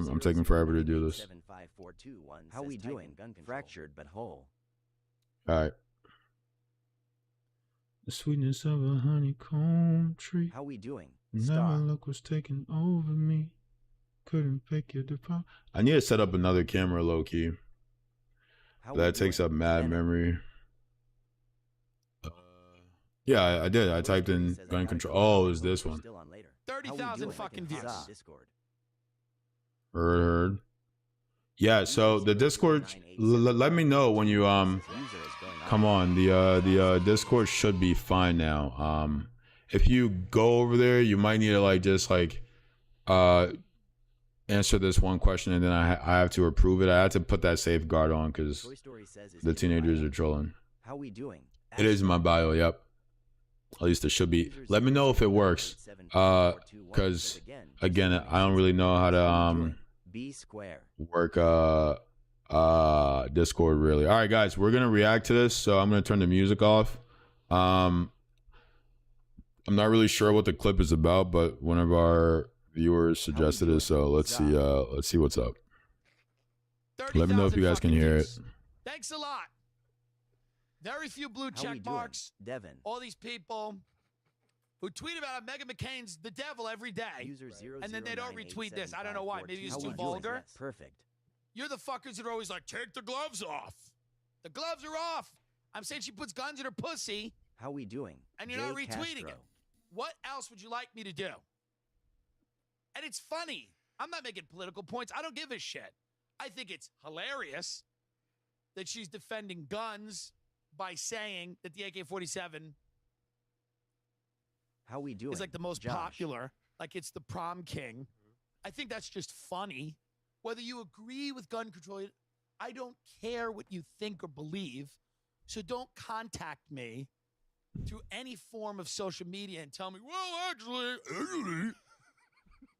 I'm taking forever to do this. How we doing? Fractured but whole. All right. The sweetness of a honeycomb tree. How we doing? Never Star. luck was taking over me. Couldn't fake your deposit. I need to set up another camera low key. That takes up mad memory. Yeah, I did. I typed in gun control. Oh, it was this one. 30,000 fucking views. Heard. Yeah, so the Discord, let me know when you come on. The Discord should be fine now. If you go over there, you might need to like just like answer this one question, and then I have to approve it. I had to put that safeguard on because the teenagers are trolling. How we doing? It is in my bio. Yep. At least it should be. Let me know if it works. Because again, I don't really know how to work Discord really. All right, guys, we're gonna react to this. So I'm gonna turn the music off. I'm not really sure what the clip is about, but one of our viewers suggested it, so let's see what's up. Let me know if you guys can hear it. Thanks a lot. Very few blue check marks. Devin. All these people who tweet about Meghan McCain's the devil every day, and then they don't retweet this. I don't know why. Maybe it's too vulgar. Perfect. You're the fuckers that are always like, take the gloves off. The gloves are off. I'm saying she puts guns in her pussy. How we doing? And you're not retweeting it. What else would you like me to do? And it's funny. I'm not making political points. I don't give a shit. I think it's hilarious that she's defending guns by saying that the AK-47 how we doing? Is like the most popular, like it's the prom king. I think that's just funny. Whether you agree with gun control, I don't care what you think or believe. So don't contact me through any form of social media and tell me, well, actually,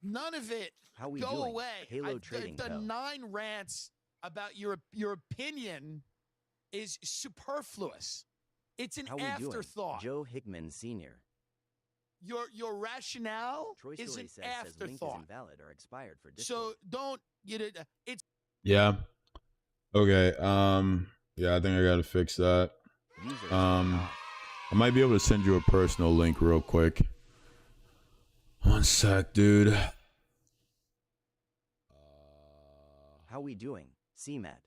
none of it. How we go doing? Away. Halo Trading the 9 rants about your opinion is superfluous. It's an afterthought. Joe Hickman Sr. Your rationale is an afterthought. Invalid or expired for so don't get it. It's yeah. Okay. Yeah, I think I gotta fix that. I might be able to send you a personal link real quick. One sec, dude. How we doing? CMAT.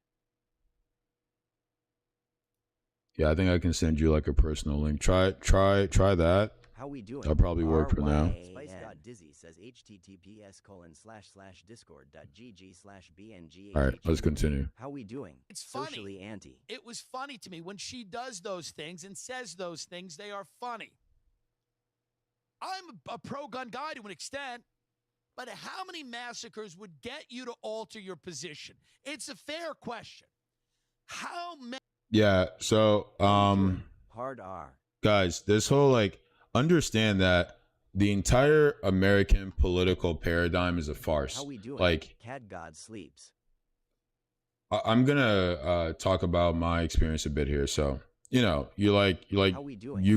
Yeah, I think I can send you like a personal link. Try that. How we doing? That'll probably work for now. Spice.dizzy says https://discord.gg/bng. All right, let's continue. How we doing? It's funny. Socially anti. It was funny to me when she does those things and says those things. They are funny. I'm a pro-gun guy to an extent, but how many massacres would get you to alter your position? It's a fair question. How many? Yeah. So, hard R. Guys, this whole like. Understand that the entire American political paradigm is a farce. How we doing? Like, Cat God sleeps. I'm gonna talk about my experience a bit here. So, you know, you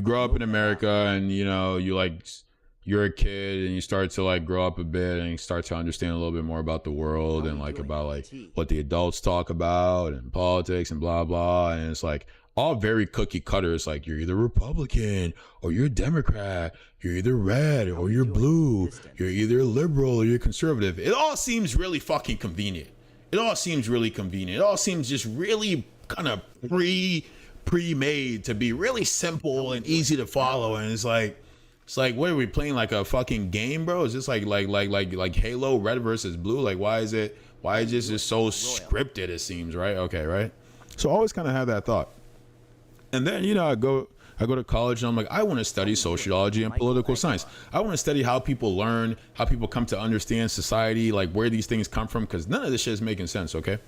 grow up in America, and you're a kid, and you start to like grow up a bit, and you start to understand a little bit more about the world and like about like what the adults talk about and politics and blah blah, and it's like. All very cookie cutters, like you're either Republican or you're Democrat, you're either red or you're blue, you're either liberal or you're conservative. It all seems really fucking convenient. It all seems really convenient. It all seems just really kind of pre-made to be really simple and easy to follow. And it's like, what are we playing, like a fucking game, bro? Is this like Halo, red versus blue? Like, why is this just so scripted? It seems, right? Okay, right. So I always kind of have that thought. And then, I go to college and I'm like, I want to study sociology and political science. I want to study how people learn, how people come to understand society, like where these things come from, because none of this shit is making sense, okay?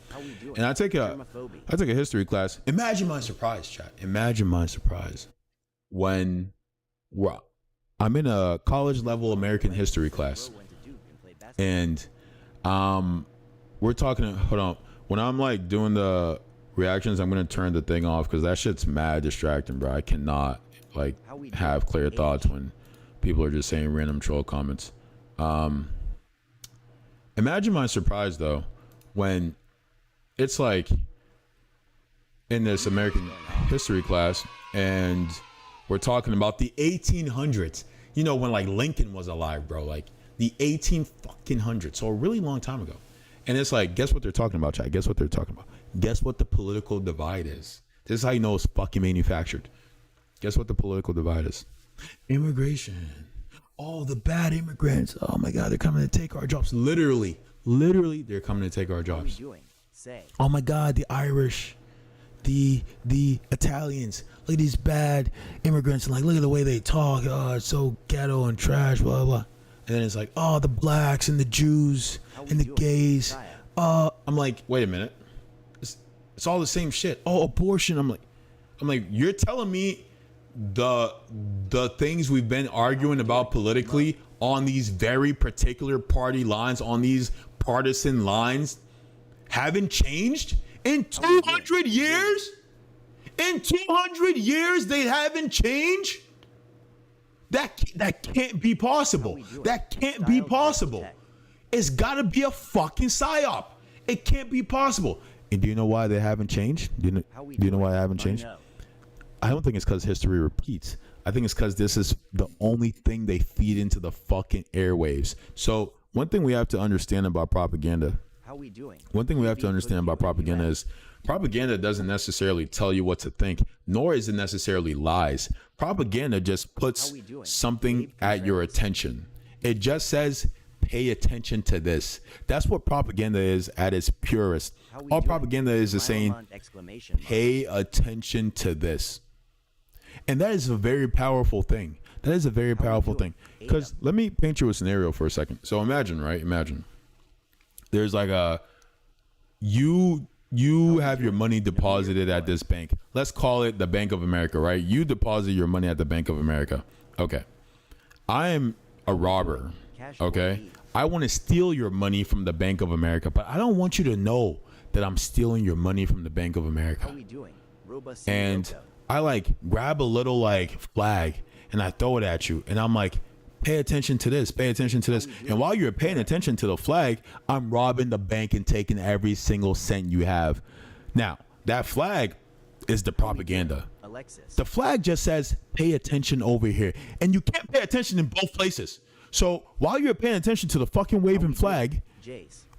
And I take a history class. Imagine my surprise, chat. Imagine my surprise when I'm in a college level American history class. And we're talking, hold on. When I'm like doing the reactions, I'm gonna turn the thing off because that shit's mad distracting, bro. I cannot like have clear thoughts when people are just saying random troll comments. And Imagine my surprise though when it's like in this American history class and we're talking about the 1800s. You know, when like Lincoln was alive, bro, like the 1800s. So a really long time ago. And it's like, guess what they're talking about, Chad? Guess what they're talking about? Guess what the political divide is? This is how you know it's fucking manufactured. Guess what the political divide is? Immigration. Oh, the bad immigrants. Oh my God, they're coming to take our jobs. Literally, they're coming to take our jobs. What are we doing? Say. Oh my God, the Irish, the Italians. Look at these bad immigrants. Like, look at the way they talk. Oh, it's so ghetto and trash, blah, blah. And then it's like, oh, the blacks and the Jews and the gays. I'm like, wait a minute. It's all the same shit. Oh, abortion. I'm like, you're telling me the things we've been arguing about politically on these very particular party lines, on these partisan lines, haven't changed in 200 years? In 200 years, they haven't changed? That can't be possible. That can't be possible. It's got to be a fucking psyop. It can't be possible. And do you know why they haven't changed? Do you know why they haven't changed? I don't think it's because history repeats. I think it's because this is the only thing they feed into the fucking airwaves. So one thing we have to understand about propaganda. How we doing? One thing we have to understand about propaganda is propaganda doesn't necessarily tell you what to think, nor is it necessarily lies. Propaganda just puts something at your attention. It just says, pay attention to this. That's what propaganda is at its purest. All propaganda is saying, pay attention to this. And that is a very powerful thing. That is a very powerful thing. Because let me paint you a scenario for a second. So imagine, right? Imagine there's like you have your money deposited at this bank. Let's call it the Bank of America, right? You deposit your money at the Bank of America. Okay. I am a robber. Okay. I want to steal your money from the Bank of America, but I don't want you to know that I'm stealing your money from the Bank of America. How we doing? And I like grab a little like flag and I throw it at you. And I'm like, pay attention to this, pay attention to this. And while you're paying attention to the flag, I'm robbing the bank and taking every single cent you have. Now, that flag is the propaganda. The flag just says, pay attention over here. And you can't pay attention in both places. So while you're paying attention to the fucking waving flag,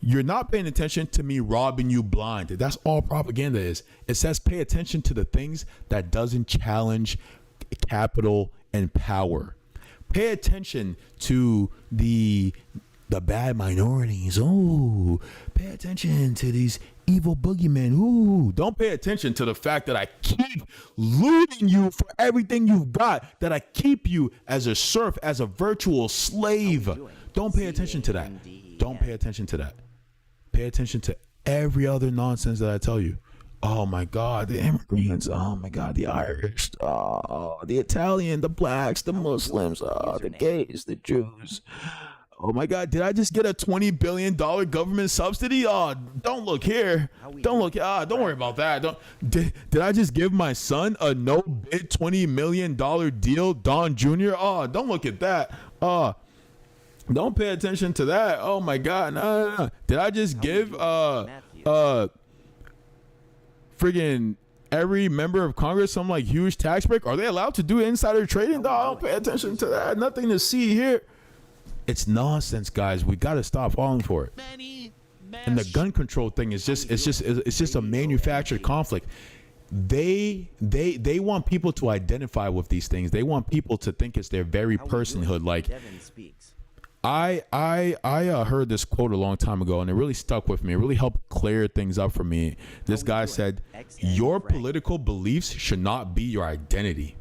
you're not paying attention to me robbing you blind. That's all propaganda is. It says pay attention to the things that doesn't challenge capital and power. Pay attention to the bad minorities. Oh, pay attention to these evil boogeymen. Ooh, don't pay attention to the fact that I keep looting you for everything you've got, that I keep you as a serf, as a virtual slave. Don't pay attention to that. Don't pay attention to that. Pay attention to every other nonsense that I tell you. Oh my God, the immigrants. Oh my God, the Irish. Oh, the Italian, the blacks, the Muslims. Oh, the gays, the Jews. Oh my God, did I just get a $20 billion government subsidy? Oh, don't look here. Don't look. Don't worry about that. Did I just give my son a no bid $20 million deal, Don Jr.? Oh, don't look at that. Oh, don't pay attention to that. Oh my God, no. Did I just give friggin' every member of Congress some like huge tax break? Are they allowed to do insider trading? No, don't pay attention to that. Nothing to see here. It's nonsense, guys. We got to stop falling for it. And the gun control thing is just a manufactured conflict. They want people to identify with these things. They want people to think it's their very personhood. Like, I heard this quote a long time ago, and it really stuck with me. It really helped clear things up for me. This guy said, your political beliefs should not be your identity.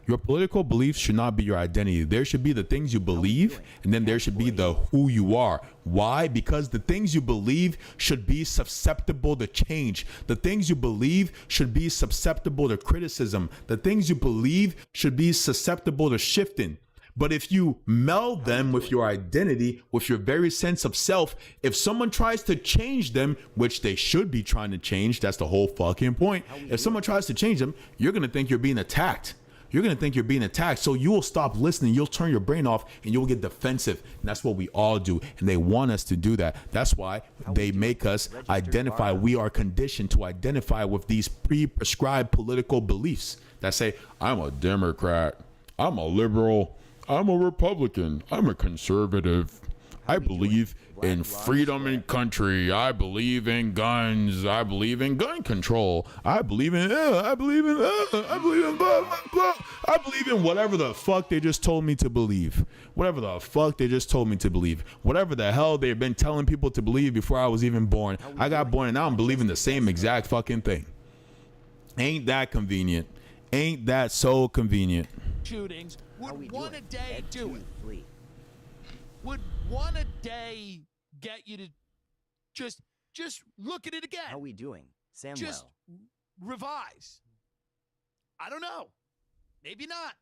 Your political beliefs should not be your identity. There should be the things you believe, and then there should be the who you are. Why? Because the things you believe should be susceptible to change. The things you believe should be susceptible to criticism. The things you believe should be susceptible to shifting. But if you meld them with your identity, with your very sense of self, if someone tries to change them, which they should be trying to change, that's the whole fucking point. If someone tries to change them, you're going to think you're being attacked. you're going to think you're being attacked. So you will stop listening. You'll turn your brain off and you'll get defensive. And that's what we all do. And they want us to do that. That's why they make us identify. We are conditioned to identify with these pre-prescribed political beliefs that say, I'm a Democrat, I'm a liberal, I'm a Republican, I'm a conservative. I believe in freedom and country. I believe in guns. I believe in gun control. I believe in I believe in blah, blah, blah. I believe in whatever the fuck they just told me to believe. Whatever the fuck they just told me to believe. Whatever the hell they've been telling people to believe before I was even born. I got born and now I'm believing the same exact fucking thing. Ain't that convenient? Ain't that so convenient? Shootings. Would one a day do it? Would one a day get you to just look at it again? How we doing, Samuel? Just revise. I don't know. Maybe not.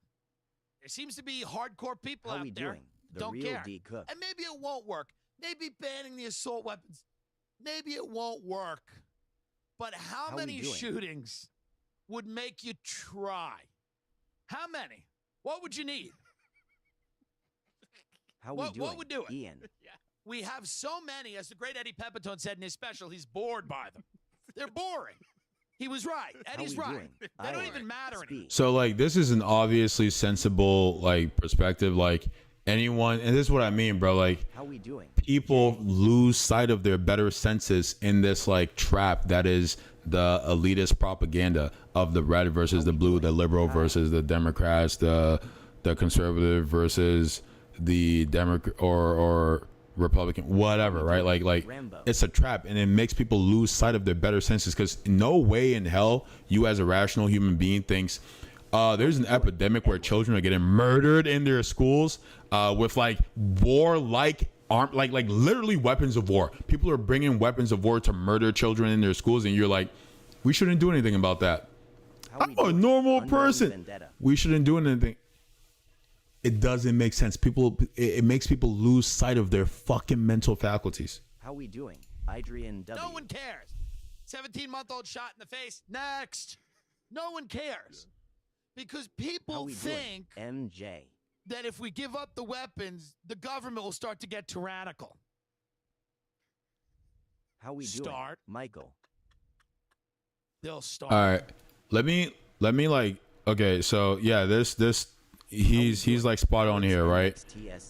There seems to be hardcore people How out we there doing? who The don't real care. D-Cook. And maybe it won't work. Maybe banning the assault weapons. Maybe it won't work. But how we many doing? shootings would make you try? How many? What would you need? How we What doing, would do it? Ian? Yeah. We have so many, as the great Eddie Pepitone said in his special, he's bored by them. They're boring. He was right. Eddie's we right. doing? They don't Iowa. even matter anymore. Speak. So like this is an obviously sensible like perspective. Like anyone, and this is what I mean, bro. Like How we doing? people lose sight of their better senses in this like trap that is the elitist propaganda of the red versus the blue, the liberal versus the Democrats, the conservative versus the Democrat or Republican, whatever, right? Like Rambo. it's a trap, and it makes people lose sight of their better senses. Because no way in hell you, as a rational human being, thinks there's an epidemic where children are getting murdered in their schools with like war-like arm, like literally weapons of war. People are bringing weapons of war to murder children in their schools, and you're like, we shouldn't do anything about that. I'm a normal person. Vendetta. We shouldn't do anything. It doesn't make sense. It makes people lose sight of their fucking mental faculties. How we doing, Adrian W? No one cares. 17-month-old shot in the face. Next. No one cares. Because How people we think doing, MJ? that if we give up the weapons, the government will start to get tyrannical. How we doing, Start. Michael? They'll start. All right, let me like, okay, so yeah, this he's like spot on here, right?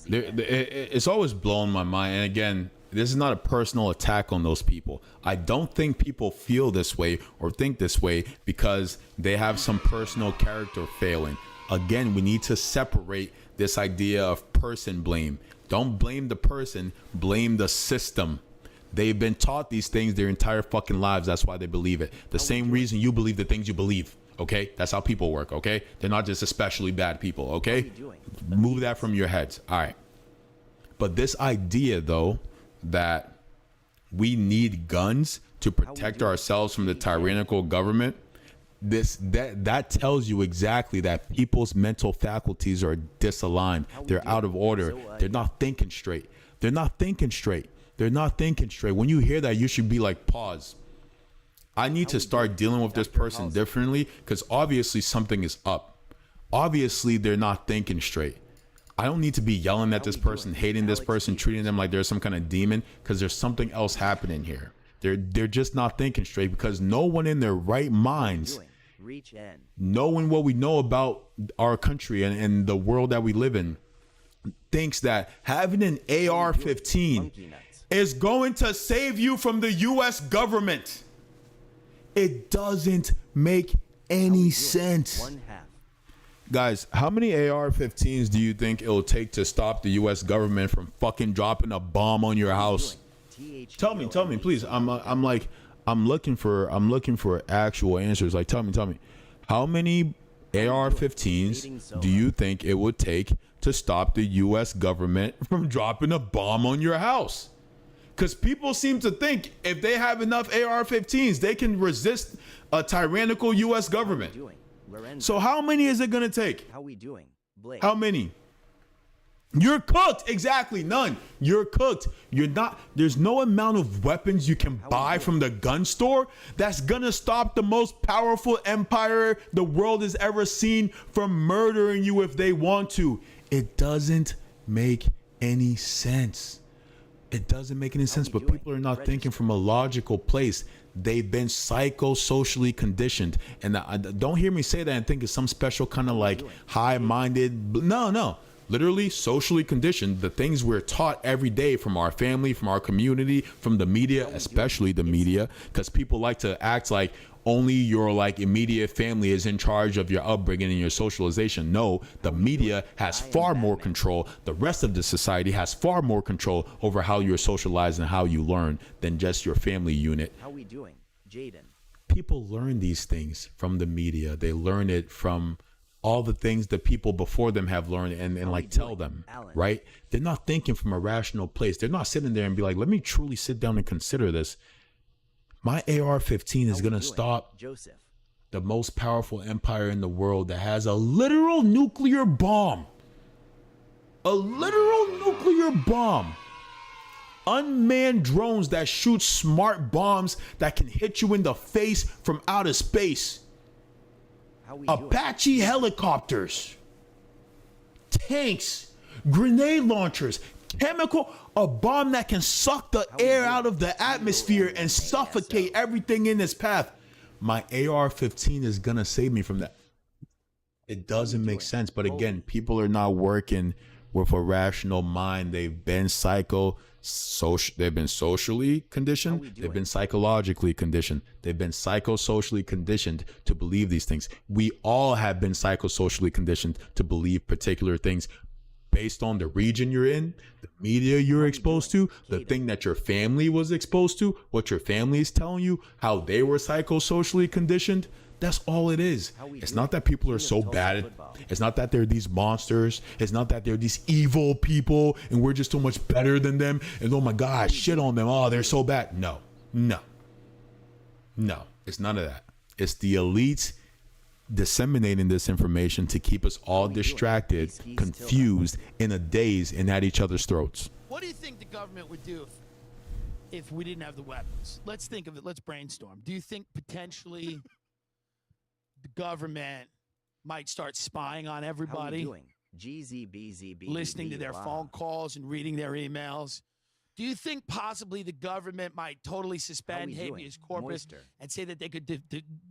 It's always blown my mind, and again, this is not a personal attack on those people. I don't think people feel this way or think this way because they have some personal character failing. Again, we need to separate this idea of person blame. Don't blame the person, blame the system. They've been taught these things their entire fucking lives. That's why they believe it. The same reason you believe the things you believe. Okay? That's how people work. Okay? They're not just especially bad people. Okay? Move that from your heads. All right. But this idea, though, that we need guns to protect ourselves from the tyrannical government, that tells you exactly that people's mental faculties are disaligned. They're out of order. They're not thinking straight. They're not thinking straight. They're not thinking straight. When you hear that, you should be like, pause. I need to start dealing with this person differently because obviously something is up. Obviously, they're not thinking straight. I don't need to be yelling at this person, hating this person, treating them like they're some kind of demon because there's something else happening here. They're just not thinking straight because no one in their right minds, knowing what we know about our country and the world that we live in, thinks that having an AR-15 is going to save you from the U.S. government. It doesn't make any sense. Guys, how many AR-15s do you think it'll take to stop the U.S. government from fucking dropping a bomb on your house? Tell me, please. I'm looking for actual answers. Like, tell me. How many AR-15s do you think it would take to stop the U.S. government from dropping a bomb on your house? Because people seem to think if they have enough AR-15s, they can resist a tyrannical U.S. government. So how many is it going to take? How we doing, Blake? How many? You're cooked. Exactly. None. You're cooked. You're not. There's no amount of weapons you can buy from the gun store that's going to stop the most powerful empire the world has ever seen from murdering you if they want to. It doesn't make any sense. It doesn't make any sense, but people are not thinking from a logical place. They've been psychosocially conditioned. And don't hear me say that and think it's some special kind of like high-minded. No. Literally socially conditioned. The things we're taught every day from our family, from our community, from the media, especially the media, because people like to act like only your like immediate family is in charge of your upbringing and your socialization. No, the media has far more control. The rest of the society has far more control over how you're socialized and how you learn than just your family unit. How we doing, Jaden? People learn these things from the media. They learn it from all the things that people before them have learned and like tell them, right? They're not thinking from a rational place. They're not sitting there and be like, let me truly sit down and consider this. My AR-15 is going to stop Joseph, the most powerful empire in the world that has a literal nuclear bomb. A literal nuclear bomb. Unmanned drones that shoot smart bombs that can hit you in the face from outer space. Apache helicopters, tanks, grenade launchers, a bomb that can suck the air out of the atmosphere and suffocate everything in its path. My AR-15 is gonna save me from that. It doesn't make sense, but again, people are not working with a rational mind. They've been they've been socially conditioned. They've been psychologically conditioned. They've been psychosocially conditioned to believe these things. We all have been psychosocially conditioned to believe particular things based on the region you're in, the media you're exposed to, the thing that your family was exposed to, what your family is telling you, how they were psychosocially conditioned. That's all it is. It's not that people are so bad. It's not that they're these monsters. It's not that they're these evil people and we're just so much better than them. And oh my God, shit on them. Oh, they're so bad. No. It's none of that. It's the elites disseminating this information to keep us all distracted, confused, in a daze, and at each other's throats. What do you think the government would do if we didn't have the weapons? Let's think of it. Let's brainstorm. Do you think potentially the government might start spying on everybody, listening to their phone calls and reading their emails? Do you think possibly the government might totally suspend habeas corpus and say that they could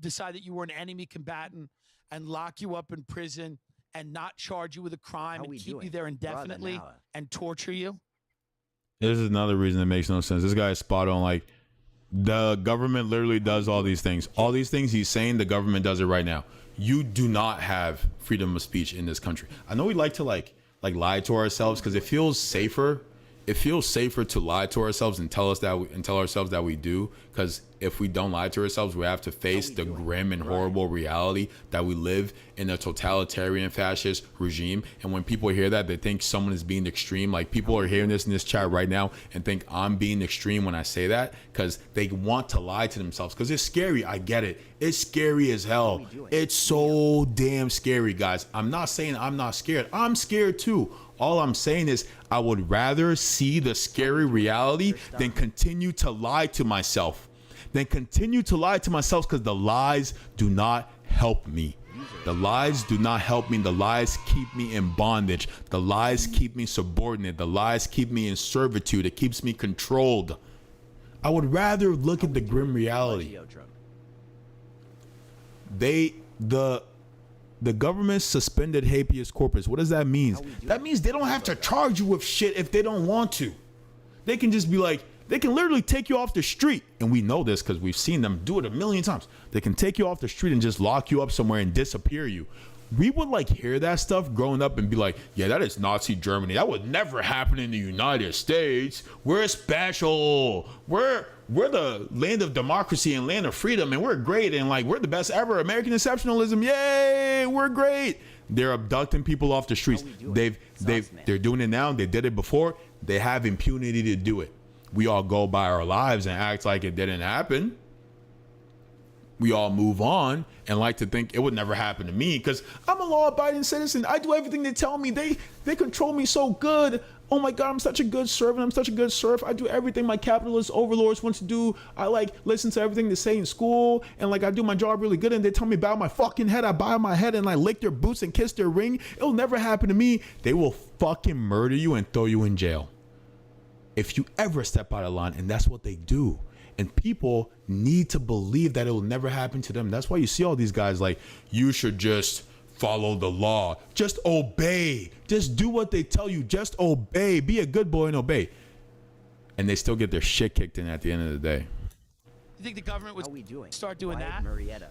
decide that you were an enemy combatant and lock you up in prison and not charge you with a crime and keep you there indefinitely and torture you? This is another reason that makes no sense. This guy is spot on. Like, the government literally does all these things. All these things he's saying, the government does it right now. You do not have freedom of speech in this country. I know we like to like lie to ourselves because it feels safer. It feels safer to lie to ourselves and tell ourselves that we do, because if we don't lie to ourselves, we have to face the grim and horrible reality that we live in a totalitarian fascist regime. And when people hear that, they think someone is being extreme. Like, people are hearing this in this chat right now and think I'm being extreme when I say that, because they want to lie to themselves, because it's scary. I get it. It's scary as hell. It's so damn scary, guys. I'm not saying I'm not scared. I'm scared too. All I'm saying is I would rather see the scary reality than continue to lie to myself. Because the lies do not help me. The lies do not help me. The lies keep me in bondage. The lies keep me subordinate. The lies keep me in servitude. It keeps me controlled. I would rather look at the grim reality. The government suspended habeas corpus. What does that mean? That means they don't have to charge you with shit if they don't want to. They can just be like, they can literally take you off the street. And we know this because we've seen them do it a million times. They can take you off the street and just lock you up somewhere and disappear you. We would like hear that stuff growing up and be like, yeah, that is Nazi Germany. That would never happen in the United States. We're special. We're the land of democracy and land of freedom, and we're great, and like we're the best ever. American exceptionalism, yay, we're great. They're abducting people off the streets. They're doing it now. They did it before. They have impunity to do it. We all go by our lives and act like it didn't happen. we all move on and like to think it would never happen to me because I'm a law-abiding citizen. I do everything they tell me. They control me so good. Oh my God, I'm such a good servant. I'm such a good serf. I do everything my capitalist overlords want to do. I like listen to everything they say in school, and like I do my job really good, and they tell me bow my fucking head. I bow my head and I lick their boots and kiss their ring. It'll never happen to me. They will fucking murder you and throw you in jail if you ever step out of line, and that's what they do. And people need to believe that it will never happen to them. That's why you see all these guys like, you should just follow the law. Just obey. Just do what they tell you. Just obey. Be a good boy and obey. And they still get their shit kicked in at the end of the day. You think the government would start doing that?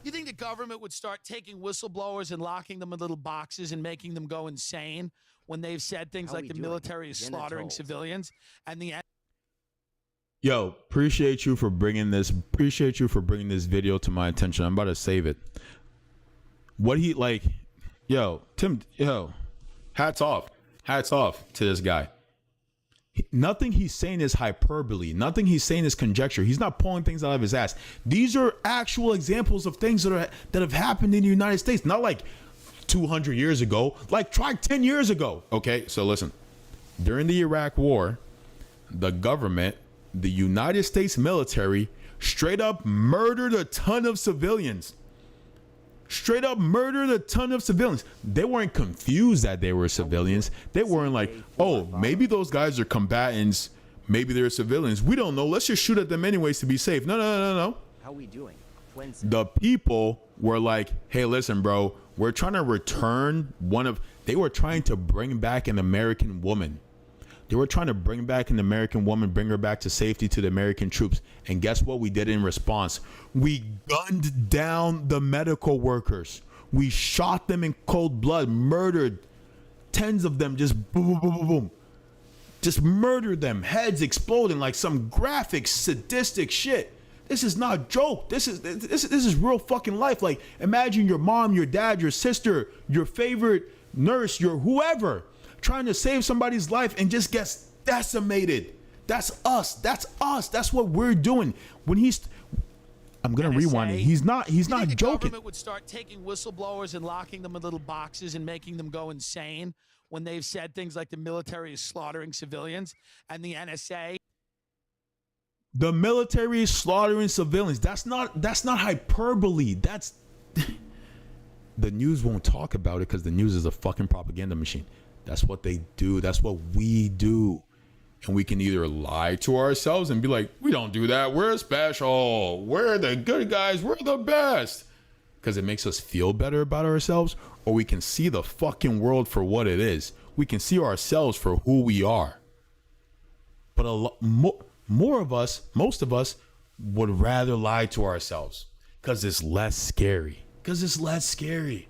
You think the government would start taking whistleblowers and locking them in little boxes and making them go insane when they've said things like the military is slaughtering civilians and the Yo, appreciate you for bringing this video to my attention. I'm about to save it. What he like, yo, Tim, yo, hats off to this guy. Nothing he's saying is hyperbole. Nothing he's saying is conjecture. He's not pulling things out of his ass. These are actual examples of things that have happened in the United States. Not like 200 years ago, like try 10 years ago. Okay, so listen. During the Iraq War, the government, the United States military, straight up murdered a ton of civilians. Straight up murdered a ton of civilians. They weren't confused that they were civilians. They weren't like, oh, maybe those guys are combatants. Maybe they're civilians. We don't know. Let's just shoot at them anyways to be safe. No. How we doing? The people were like, hey, listen, bro, we're trying to return they were trying to bring back an American woman. They were trying to bring back an American woman, bring her back to safety to the American troops. And guess what we did in response? We gunned down the medical workers. We shot them in cold blood, murdered tens of them, just boom, boom, boom, boom, boom. Just murdered them, heads exploding like some graphic, sadistic shit. This is not a joke. This is real fucking life. Like, imagine your mom, your dad, your sister, your favorite nurse, your whoever, trying to save somebody's life and just gets decimated. That's us. That's what we're doing. I'm gonna rewind it. He's not joking. The government would start taking whistleblowers and locking them in little boxes and making them go insane when they've said things like the military is slaughtering civilians and the NSA. The military is slaughtering civilians. That's not hyperbole. That's the news won't talk about it because the news is a fucking propaganda machine. That's what they do. That's what we do. And we can either lie to ourselves and be like, we don't do that. We're special. We're the good guys. We're the best. Because it makes us feel better about ourselves. Or we can see the fucking world for what it is. We can see ourselves for who we are. But most of us would rather lie to ourselves. Because it's less scary. It's less scary.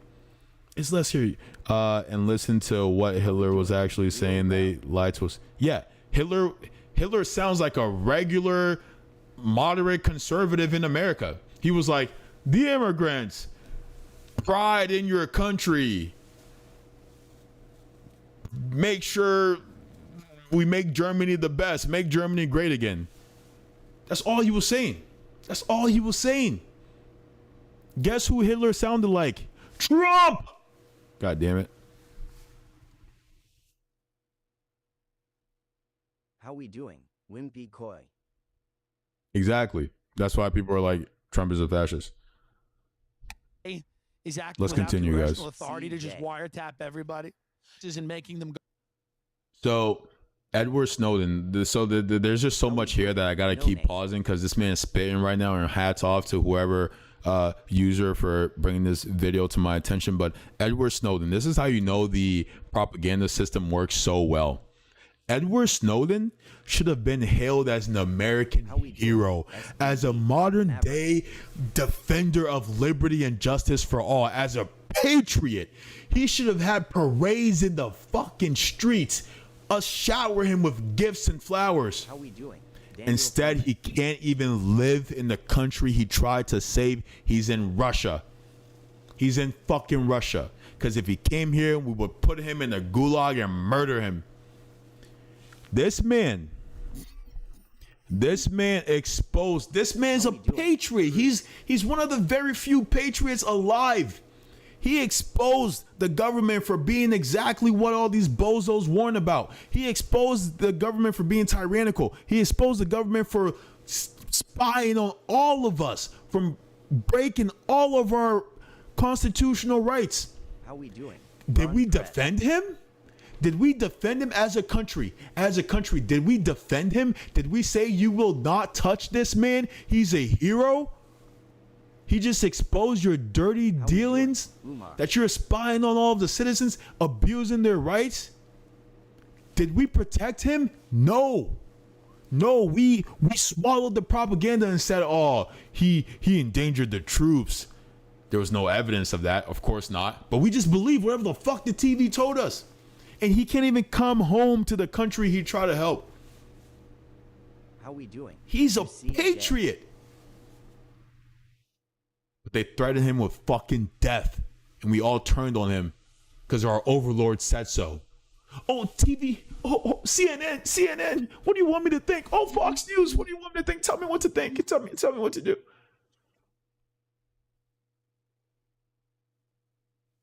And listen to what Hitler was actually saying. They lied to us. Yeah, Hitler sounds like a regular, moderate conservative in America. He was like, the immigrants, pride in your country. Make sure we make Germany the best. Make Germany great again. That's all he was saying. Guess who Hitler sounded like? Trump! God damn it. How we doing? Wimpy Coy. Exactly. That's why people are like, Trump is a fascist. Is acting Let's continue, guys. Authority to just wiretap everybody and making them go. So, Edward Snowden. There's just so much here that I gotta keep pausing because this man is spitting right now. And hats off to whoever user for bringing this video to my attention. But Edward Snowden. This is how you know the propaganda system works so well. Edward Snowden should have been hailed as an American hero, as a modern day defender of liberty and justice for all, as a patriot. He should have had parades in the fucking streets, us shower him with gifts and flowers. How we doing? Instead, he can't even live in the country he tried to save. He's in Russia. He's in fucking Russia. Because if he came here, we would put him in the gulag and murder him. This man This man exposed. This man's a patriot. He's one of the very few patriots alive. He exposed the government for being exactly what all these bozos warn about. He exposed the government for being tyrannical. He exposed the government for spying on all of us, from breaking all of our constitutional rights. How we doing? Did we defend him? Did we defend him as a country? As a country, did we defend him? Did we say you will not touch this man? He's a hero? He just exposed your dirty dealings, that you're spying on all of the citizens, abusing their rights. Did we protect him? No. No, we swallowed the propaganda and said, oh, he endangered the troops. There was no evidence of that. Of course not. But we just believe whatever the fuck the TV told us. And he can't even come home to the country he tried to help. How we doing? He's a patriot. But they threatened him with fucking death. And we all turned on him because our overlord said so. Oh, TV. Oh, CNN. What do you want me to think? Oh, Fox News. What do you want me to think? Tell me what to think. Tell me what to do.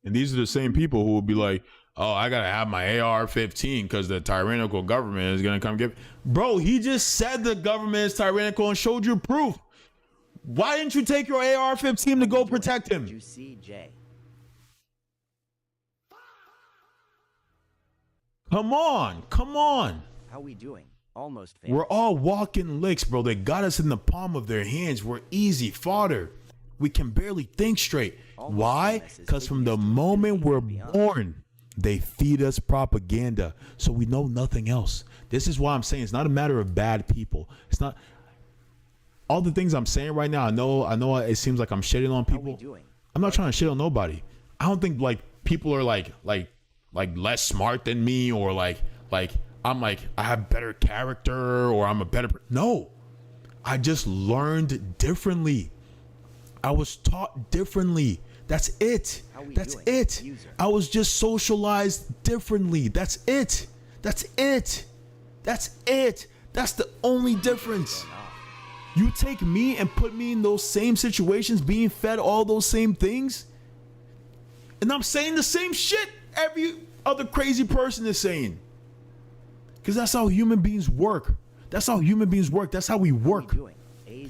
And these are the same people who will be like, oh, I got to have my AR-15 because the tyrannical government is going to come get me. Bro, he just said the government is tyrannical and showed you proof. Why didn't you take your AR-15 to go protect him? CJ. Come on. How we doing? Almost famous. We're all walking licks, bro. They got us in the palm of their hands. We're easy fodder. We can barely think straight. Why? Because from the moment we're born, they feed us propaganda, so we know nothing else. This is why I'm saying it's not a matter of bad people. It's not all the things I'm saying right now. I know it seems like I'm shitting on people. I'm not trying to shit on nobody. I don't think like people are like less smart than me, or like I'm like I have better character, or I'm a better no. I just learned differently. I was taught differently. That's it. That's it. I was just socialized differently. That's it. That's the only difference. You take me and put me in those same situations, being fed all those same things, and I'm saying the same shit every other crazy person is saying. Because that's how human beings work. That's how we work.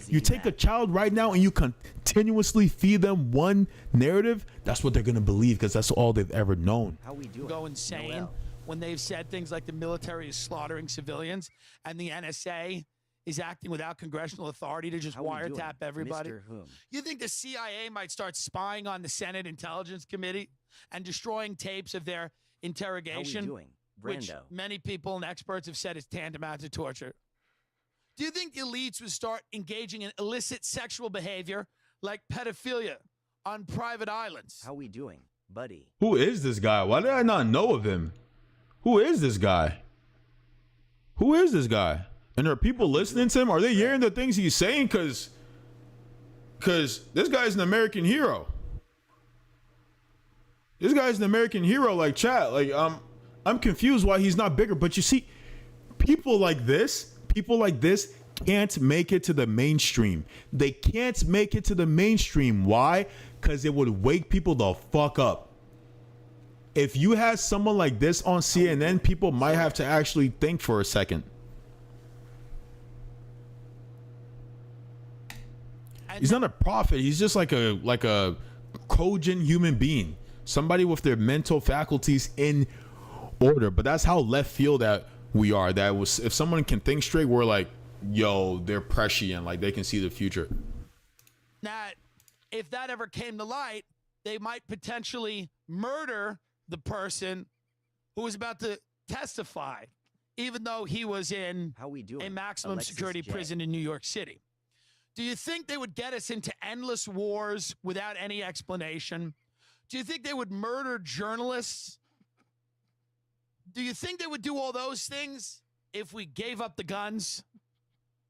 You take a child right now and you continuously feed them one narrative, that's what they're going to believe, because that's all they've ever known. How we doing? Go insane when they've said things like the military is slaughtering civilians and the NSA is acting without congressional authority to just wiretap everybody. You think the CIA might start spying on the Senate Intelligence Committee and destroying tapes of their interrogation, which many people and experts have said is tantamount to torture? Do you think the elites would start engaging in illicit sexual behavior like pedophilia on private islands? How we doing, buddy? Who is this guy? Why did I not know of him? Who is this guy? And are people listening to him? Are they hearing the things he's saying? Because this guy's an American hero. This guy's an American hero, like chat. Like I'm confused why he's not bigger. But you see, people like this can't make it to the mainstream. They can't make it to the mainstream. Why? Because it would wake people the fuck up. If you had someone like this on CNN, people might have to actually think for a second. He's not a prophet. He's just like a cogent human being. Somebody with their mental faculties in order. But that's how left field that we are. That was, if someone can think straight, we're like, yo, they're prescient. Like they can see the future. Now, if that ever came to light, they might potentially murder the person who was about to testify, even though he was in a maximum security prison in New York City. Do you think they would get us into endless wars without any explanation? Do you think they would murder journalists? Do you think they would do all those things if we gave up the guns?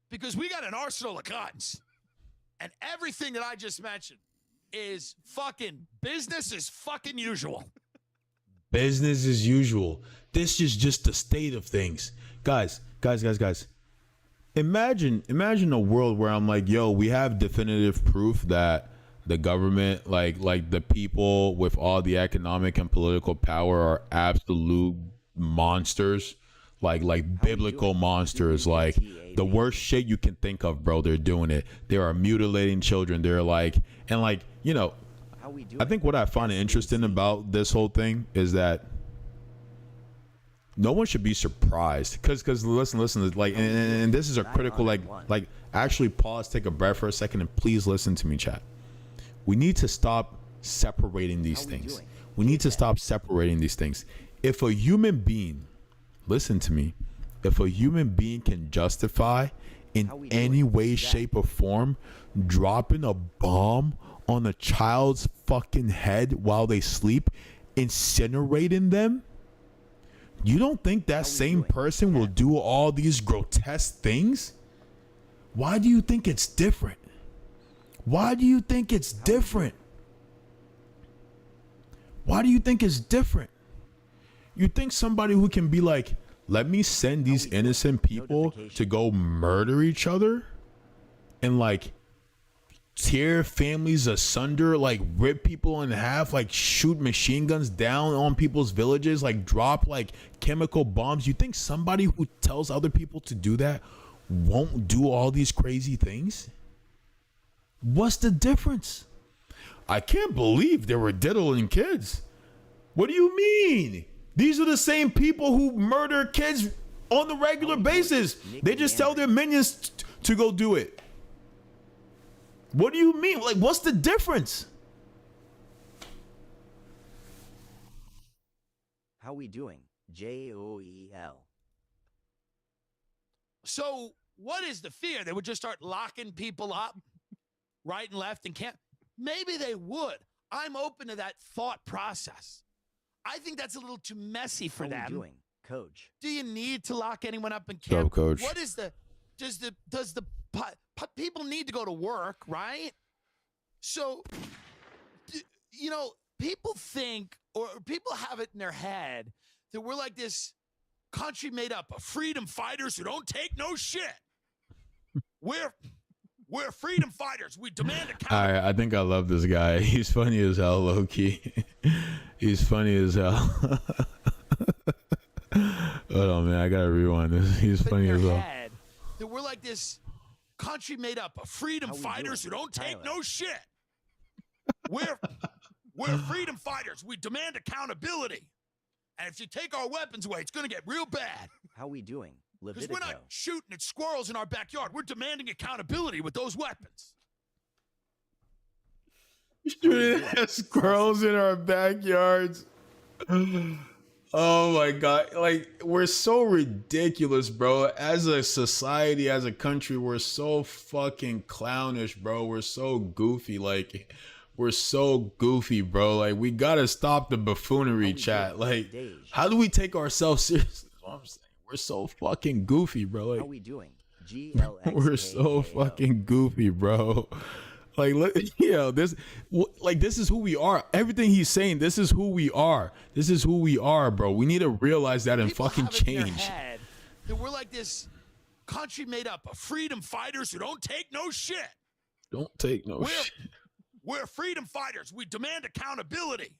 Because we got an arsenal of guns. And everything that I just mentioned is fucking business as fucking usual. Business as usual. This is just the state of things. Guys. Imagine a world where I'm like, yo, we have definitive proof that the government, like the people with all the economic and political power, are absolute monsters, like biblical monsters, like the worst shit you can think of, bro. They're doing it. They are mutilating children. They're like, and like, you know, I think what I find interesting about this whole thing is that no one should be surprised, because listen, like, and this is a critical, like actually pause, take a breath for a second, and please listen to me, chat. We need to stop separating these things. We need to stop separating these things. If a human being, listen to me, if a human being can justify in any way, shape, or form dropping a bomb on a child's fucking head while they sleep, incinerating them, you don't think that same person will do all these grotesque things? Why do you think it's different? Why do you think it's different? Why do you think it's different? You think somebody who can be like, let me send these innocent people to go murder each other and like tear families asunder, like rip people in half, like shoot machine guns down on people's villages, like drop like chemical bombs. You think somebody who tells other people to do that won't do all these crazy things? What's the difference? I can't believe they were diddling kids. What do you mean? These are the same people who murder kids on the regular basis. They just tell their minions to go do it. What do you mean? Like, what's the difference? How we doing? JOEL. So what is the fear? They would just start locking people up right and left and can't. Maybe they would. I'm open to that thought process. I think that's a little too messy for them. How we doing, Coach? Do you need to lock anyone up in camp? Go, Coach. What is does the people need to go to work, right? So, you know, people think, or people have it in their head that we're like this country made up of freedom fighters who don't take no shit. We're freedom figers. We demand accountability. I think I love this guy. He's funny as hell, low key. He's funny as hell. Hold on, man. I gotta rewind this. He's funny as hell. That we're like this country made up of freedom fighters who don't take no shit. We're freedom fighters. We demand accountability. And if you take our weapons away, it's gonna get real bad. How we doing? Because we're not shooting at squirrels in our backyard. We're demanding accountability with those weapons. Shooting at squirrels in our backyards. Oh my God. Like, we're so ridiculous, bro. As a society, as a country, we're so fucking clownish, bro. We're so goofy. Like, we're so goofy, bro. Like, we gotta stop the buffoonery, chat. Like, how do we take ourselves seriously? That's what I'm saying. We're so fucking goofy, bro. Like, how we doing? We're so fucking goofy, bro. Like, look, you know, this is who we are. Everything he's saying, this is who we are. This is who we are, bro. We need to realize that and fucking change. That we're like this country made up of freedom fighters who don't take no shit. Don't take no shit. We're freedom fighters. We demand accountability.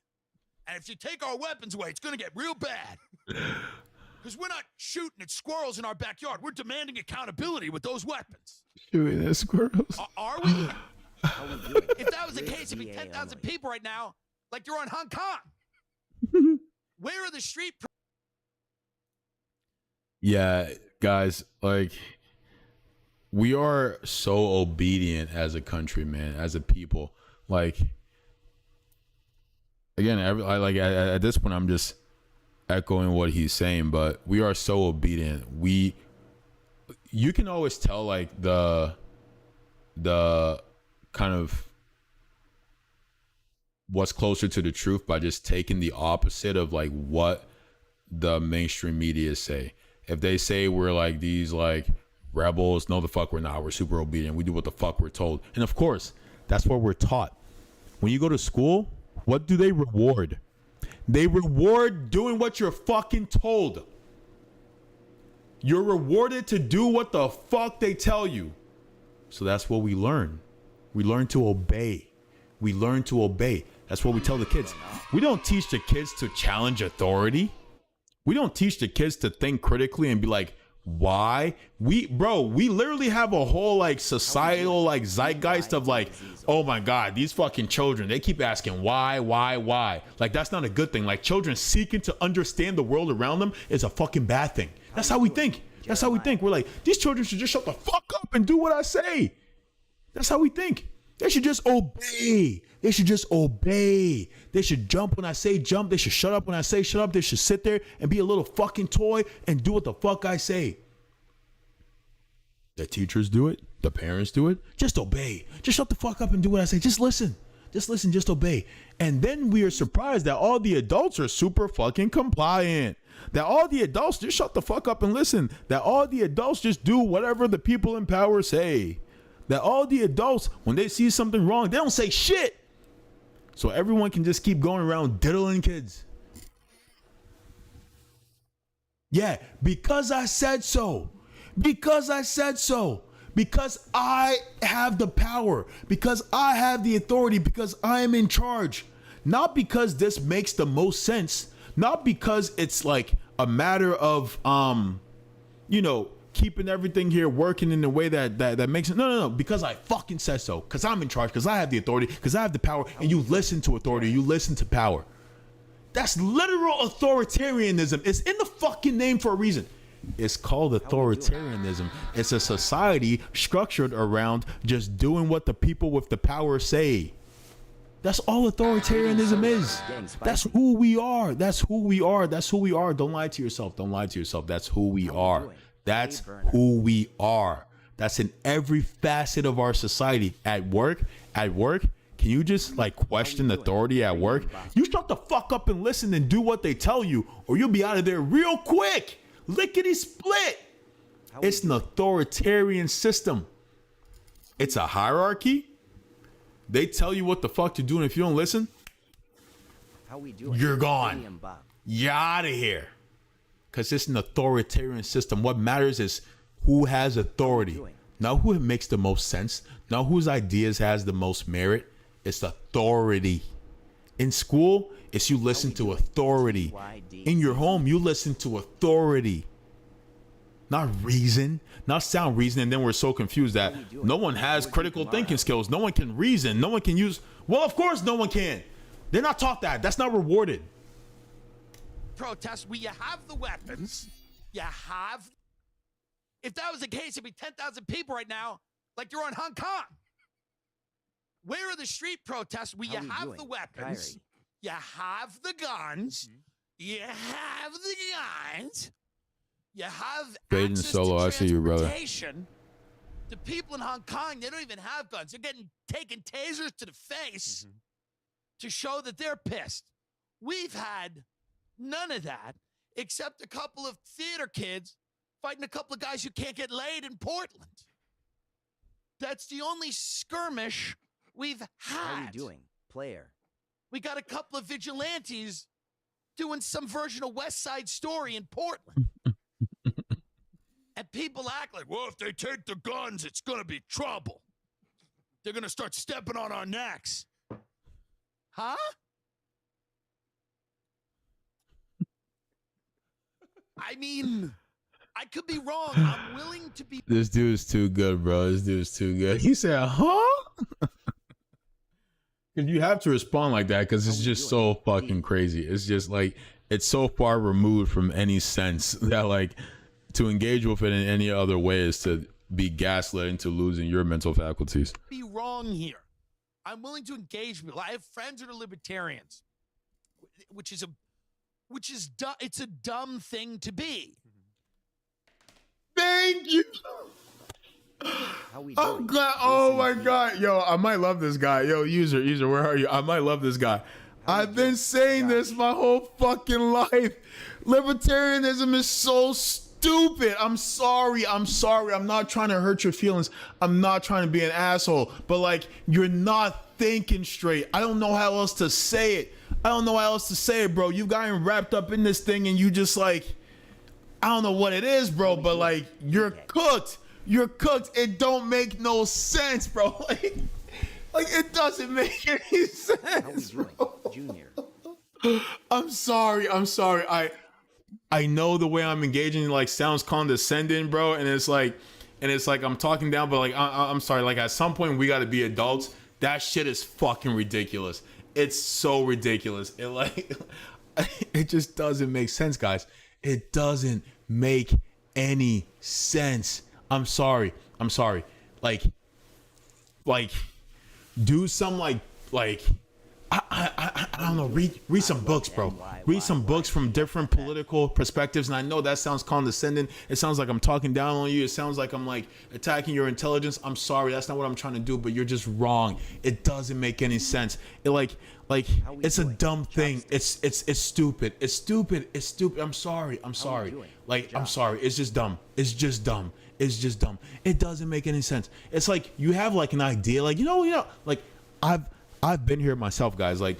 And if you take our weapons away, it's going to get real bad. Because we're not shooting at squirrels in our backyard. We're demanding accountability with those weapons. Shooting at squirrels? Are we? If that was the case, it'd be 10,000 people right now, like they're on Hong Kong. Where are the street? Yeah, guys, like, we are so obedient as a country, man, as a people. Like, again, at this point, I'm just echoing what he's saying, but we are so obedient. You can always tell, like, the kind of what's closer to the truth by just taking the opposite of like what the mainstream media say. If they say we're like these like rebels, no the fuck we're not. We're super obedient. We do what the fuck we're told. And of course, that's what we're taught. When you go to school, what do they reward? They reward doing what you're fucking told. You're rewarded to do what the fuck they tell you. So that's what we learn. We learn to obey. We learn to obey. That's what we tell the kids. We don't teach the kids to challenge authority. We don't teach the kids to think critically and be like, why? We literally have a whole like societal like zeitgeist of like, oh my God, these fucking children, they keep asking why? Like, that's not a good thing. Like, children seeking to understand the world around them is a fucking bad thing. That's how we think. That's how we think. We're like, these children should just shut the fuck up and do what I say. That's how we think. They should just obey. They should just obey. They should jump when I say jump. They should shut up when I say shut up. They should sit there and be a little fucking toy and do what the fuck I say. The teachers do it. The parents do it. Just obey. Just shut the fuck up and do what I say. Just listen. Just listen. Just obey. And then we are surprised that all the adults are super fucking compliant. That all the adults just shut the fuck up and listen. That all the adults just do whatever the people in power say. That all the adults, when they see something wrong, they don't say shit. So everyone can just keep going around diddling kids. Yeah, because I said so. Because I said so. Because I have the power. Because I have the authority. Because I am in charge. Not because this makes the most sense. Not because it's like a matter of, keeping everything here working in a way that makes it. No. Because I fucking said so. Because I'm in charge. Because I have the authority. Because I have the power. And you listen to authority. You listen to power. That's literal authoritarianism. It's in the fucking name for a reason. It's called authoritarianism. It's a society structured around just doing what the people with the power say. That's all authoritarianism is. That's who we are. That's who we are. That's who we are. Don't lie to yourself. Don't lie to yourself. That's who we are. That's who we are. That's in every facet of our society. At work, can you just like question authority at work? You shut the fuck up and listen and do what they tell you, or you'll be out of there real quick. Lickety split. It's an authoritarian system. It's a hierarchy. They tell you what the fuck to do, and if you don't listen, you're gone. You're out of here. Because it's an authoritarian system. What matters is who has authority. Not who makes the most sense. Not whose ideas has the most merit. It's authority. In school, it's you listen to authority. In your home, you listen to authority. Not reason. Not sound reason. And then we're so confused that no one has critical thinking skills. No one can reason. No one can use. Well, of course no one can. They're not taught that. That's not rewarded. Protest where you have the weapons. You have. If that was the case, it'd be 10,000 people right now, like you're on Hong Kong. Where are the street protests where you have the weapons? You have the guns. You have the guns. You have Fade and Solo, I see you, brother. The people in Hong Kong, they don't even have guns. They're taking tasers to the face to show that they're pissed. We've had none of that, except a couple of theater kids fighting a couple of guys who can't get laid in Portland. That's the only skirmish we've had. How are you doing, player? We got a couple of vigilantes doing some version of West Side Story in Portland. And people act like, well, if they take the guns, it's going to be trouble. They're going to start stepping on our necks. Huh? I mean, I could be wrong. I'm willing to be. This dude's too good, bro. This dude's too good. He said, huh? You have to respond like that because it's just so fucking crazy. It's just like, it's so far removed from any sense that like to engage with it in any other way is to be gaslit into losing your mental faculties. Be wrong here. I'm willing to engage people. I have friends that are libertarians, which is it's a dumb thing to be. Thank you. I'm glad. Oh my God. Yo, I might love this guy. Yo, user, where are you? I might love this guy. I've been saying this my whole fucking life. Libertarianism is so stupid. I'm sorry. I'm not trying to hurt your feelings. I'm not trying to be an asshole. But like, you're not thinking straight. I don't know how else to say it. Bro. You've gotten wrapped up in this thing and you just like, I don't know what it is, bro, but like you're cooked. You're cooked. It don't make no sense, bro. Like it doesn't make any sense, bro. Junior. I'm sorry. I know the way I'm engaging like sounds condescending, bro, and it's like I'm talking down, but like I'm sorry. Like at some point we got to be adults. That shit is fucking ridiculous. It's so ridiculous. It like it just doesn't make sense, guys. It doesn't make any sense. I'm sorry. Like do some like I don't know. Read some books, bro. Read some books from different political perspectives. And I know that sounds condescending. It sounds like I'm talking down on you. It sounds like I'm like attacking your intelligence. I'm sorry. That's not what I'm trying to do. But you're just wrong. It doesn't make any sense. It like it's a dumb thing. It's stupid. It's stupid. I'm sorry. Like I'm sorry. It's just dumb. It's just dumb. It doesn't make any sense. It's like you have like an idea. Like you know. Like I've been here myself, guys. Like,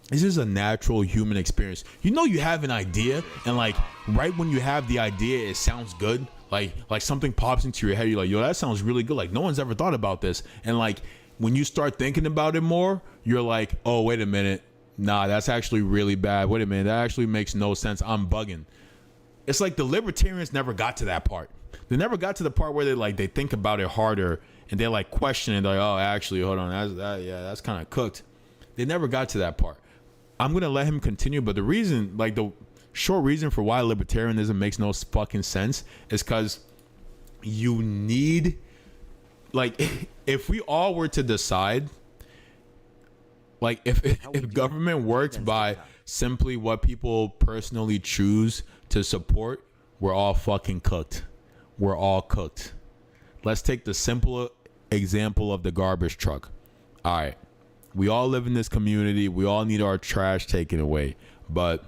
this is a natural human experience. You know, you have an idea, and like, right when you have the idea, it sounds good. Like something pops into your head. You're like, yo, that sounds really good. Like, no one's ever thought about this. And like, when you start thinking about it more, you're like, oh, wait a minute. Nah, that's actually really bad. Wait a minute. That actually makes no sense. I'm bugging. It's like the libertarians never got to that part. They never got to the part where they think about it harder and they like question it. They're like, oh, actually, hold on. That's kind of cooked. They never got to that part. I'm going to let him continue. But the reason, like the short reason for why libertarianism makes no fucking sense is because you need, like, if we all were to decide, like if government worked by simply what people personally choose to support, we're all fucking cooked. We're all cooked. Let's take the simple example of the garbage truck. All right. We all live in this community. We all need our trash taken away. But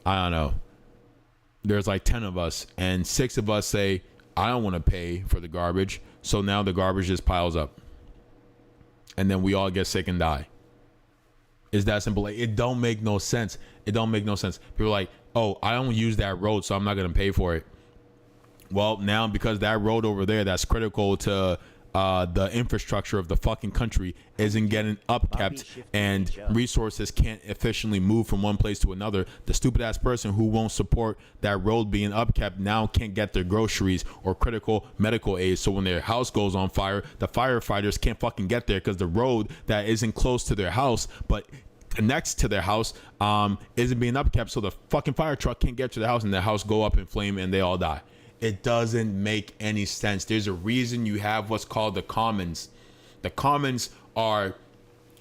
I don't know. There's like 10 of us and 6 of us say, I don't want to pay for the garbage. So now the garbage just piles up. And then we all get sick and die. It's that simple. Like, it don't make no sense. People are like, oh, I don't use that road, so I'm not going to pay for it. Well, now because that road over there that's critical to the infrastructure of the fucking country isn't getting upkept and resources can't efficiently move from one place to another, the stupid ass person who won't support that road being upkept now can't get their groceries or critical medical aid. So when their house goes on fire, the firefighters can't fucking get there because the road that isn't close to their house but connects to their house isn't being upkept, so the fucking fire truck can't get to the house and the house go up in flame and they all die. It doesn't make any sense. There's a reason you have what's called the commons. The commons are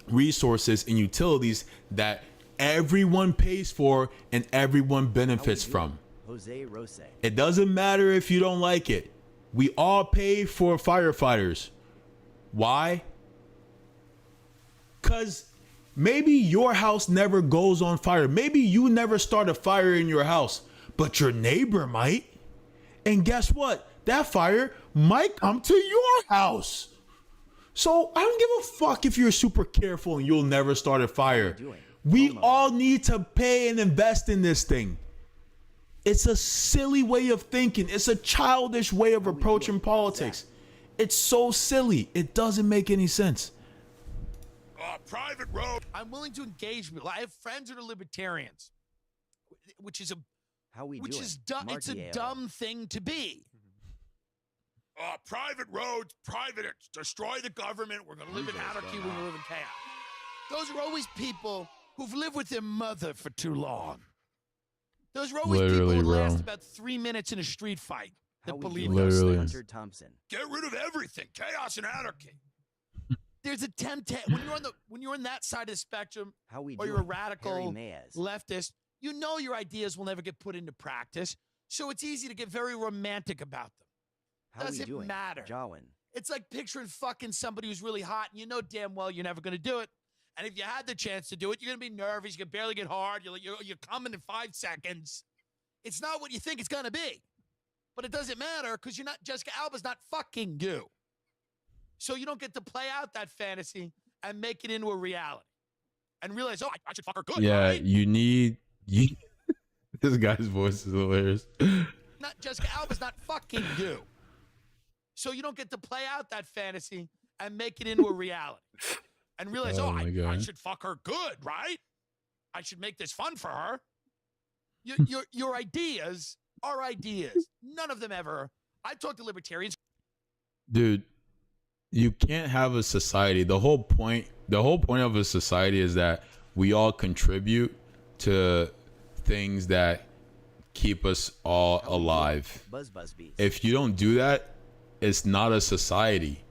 resources and utilities that everyone pays for and everyone benefits from. Jose Rose. It doesn't matter if you don't like it. We all pay for firefighters. Why? Because maybe your house never goes on fire. Maybe you never start a fire in your house, but your neighbor might. And guess what? That fire might come to your house. So I don't give a fuck if you're super careful and you'll never start a fire. We all need to pay and invest in this thing. It's a silly way of thinking. It's a childish way of approaching politics. It's so silly. It doesn't make any sense. Private road. I'm willing to engage with. I have friends that are libertarians, which is dumb. It's a dumb thing to be. Private roads, destroy the government. We're going to live in anarchy. We're going to live in chaos. Those are always people who've lived with their mother for too long. Those are always people who last about 3 minutes in a street fight that believe those things. Thompson. Get rid of everything. Chaos and anarchy. There's a temptation when you're on that side of the spectrum, or you're a radical leftist. You know your ideas will never get put into practice, so it's easy to get very romantic about them. Doesn't matter. Jawin. It's like picturing fucking somebody who's really hot, and you know damn well you're never going to do it. And if you had the chance to do it, you're going to be nervous. You can barely get hard. You're coming in 5 seconds. It's not what you think it's going to be. But it doesn't matter because you're not, Jessica Alba's not fucking you. So you don't get to play out that fantasy and make it into a reality. And realize, I should fuck her good. Yeah, right? you. This guy's voice is hilarious. Not Jessica Alba's not fucking you. So you don't get to play out that fantasy and make it into a reality. And realize, I should fuck her good, right? I should make this fun for her. Your ideas are ideas. None of them ever. I talk to libertarians. Dude, you can't have a society. The whole point of a society is that we all contribute to things that keep us all alive. If you don't do that, it's not a society.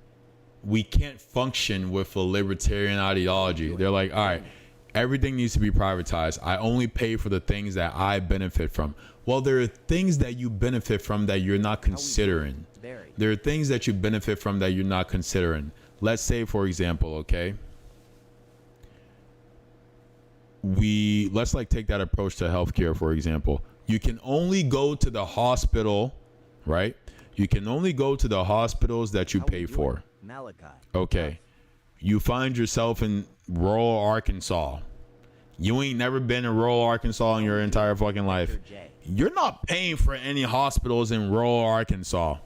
We can't function with a libertarian ideology. They're like, all right, everything needs to be privatized. I only pay for the things that I benefit from. Well, there are things that you benefit from that you're not considering. There are things that you benefit from that you're not considering. Let's say, for example, okay, let's like take that approach to healthcare, for example. You can only go to the hospital, right? You can only go to the hospitals that you pay for. Okay. You find yourself in rural Arkansas. You ain't never been in rural Arkansas in your entire fucking life. You're not paying for any hospitals in rural Arkansas.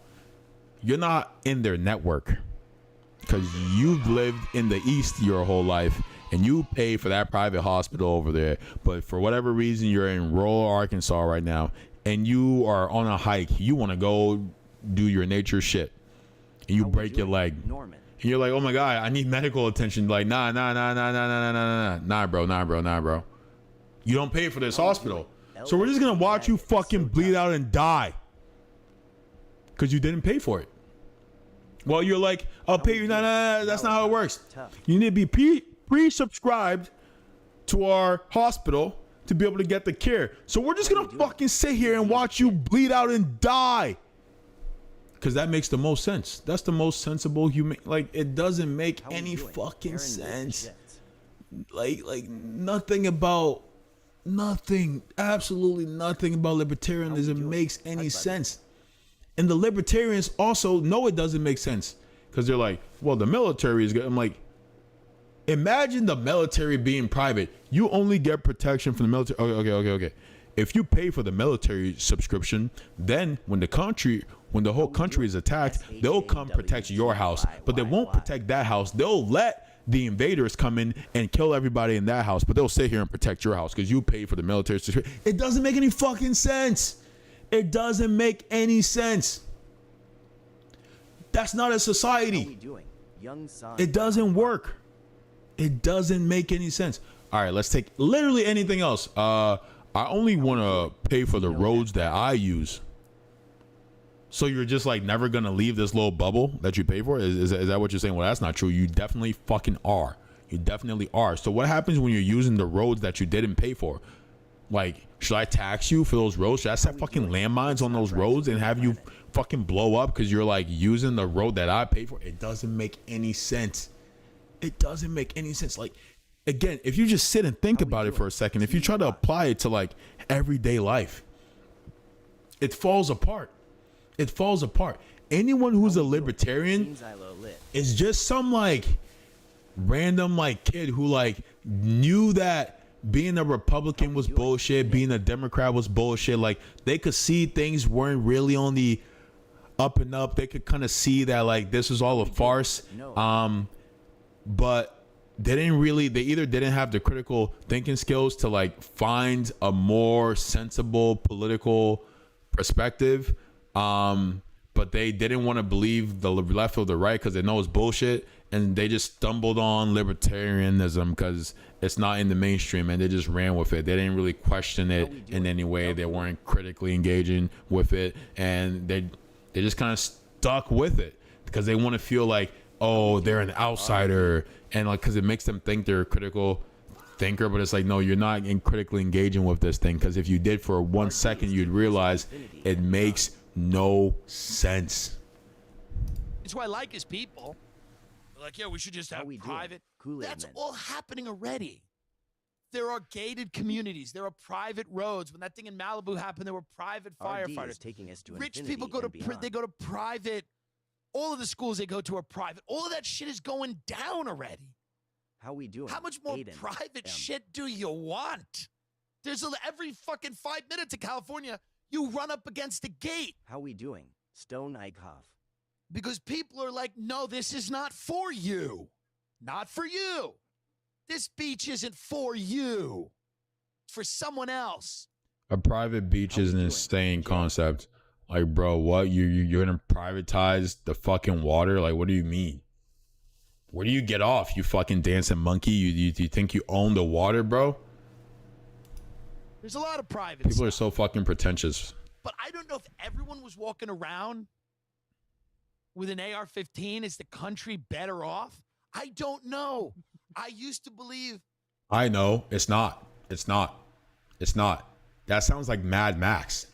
You're not in their network because you've lived in the East your whole life and you pay for that private hospital over there. But for whatever reason, you're in rural Arkansas right now and you are on a hike. You want to go do your nature shit and you break your leg. And you're like, oh my God, I need medical attention. Like, nah, bro. You don't pay for this hospital. So we're just going to watch you fucking bleed out and die because you didn't pay for it. Well, you're like, I'll pay you. Nah, that's not how it works. You need to be pre-subscribed to our hospital to be able to get the care. So we're just going to fucking sit here and watch you bleed out and die. Because that makes the most sense. That's the most sensible human. Like, it doesn't make any fucking sense. Like absolutely nothing about libertarianism makes any sense. And the libertarians also know it doesn't make sense. Because they're like, well, the military is good. I'm like, imagine the military being private. You only get protection from the military. Okay. If you pay for the military subscription, then when the whole country is attacked, they'll come protect your house, but they won't protect that house. They'll let the invaders come in and kill everybody in that house, but they'll sit here and protect your house because you pay for the military subscription. It doesn't make any fucking sense. It doesn't make any sense. That's not a society. It doesn't work. It doesn't make any sense. All right, let's take literally anything else. I only want to pay for the roads that I use. So you're just like never going to leave this little bubble that you pay for? Is that what you're saying? Well, that's not true. You definitely fucking are. You definitely are. So what happens when you're using the roads that you didn't pay for? Like, should I tax you for those roads? Should I set fucking landmines on those roads and have you fucking blow up because you're like using the road that I pay for? It doesn't make any sense. It doesn't make any sense. Like, again, if you just sit and think about it for a second, if you try to apply it to like everyday life, it falls apart. It falls apart. Anyone who's a libertarian is just some like random like kid who like knew that being a Republican was bullshit, being a Democrat was bullshit. Like they could see things weren't really on the up and up. They could kind of see that like this is all a farce. But they either didn't have the critical thinking skills to like find a more sensible political perspective. But they didn't want to believe the left or the right because they know it's bullshit, and they just stumbled on libertarianism because it's not in the mainstream, and they just ran with it. They didn't really question it in any way. They weren't critically engaging with it, and they just kind of stuck with it because they want to feel like, oh, they're an outsider, and like because it makes them think they're a critical thinker. But it's like, no, you're not critically engaging with this thing, because if you did for 1 second, you'd realize it makes no sense. It's what I like is people. They're like, yeah, we should just have private. That's all happening already. There are gated communities. There are private roads. When that thing in Malibu happened, there were private firefighters. Rich people go to they go to private. All of the schools they go to are private. All of that shit is going down already. How much more private shit do you want? There's every fucking 5 minutes in California, you run up against a gate. How we doing? Stone Eichhoff. Because people are like, no, this is not for you. Not for you. This beach isn't for you. It's for someone else. A private beach is an insane concept. Like, bro, what? You're gonna privatize the fucking water? Like, what do you mean? Where do you get off, you fucking dancing monkey? You think you own the water, bro? There's a lot of private People stuff. are so fucking pretentious. But I don't know if everyone was walking around with an AR-15. Is the country better off? I don't know. I used to believe. I know. It's not. It's not. It's not. That sounds like Mad Max.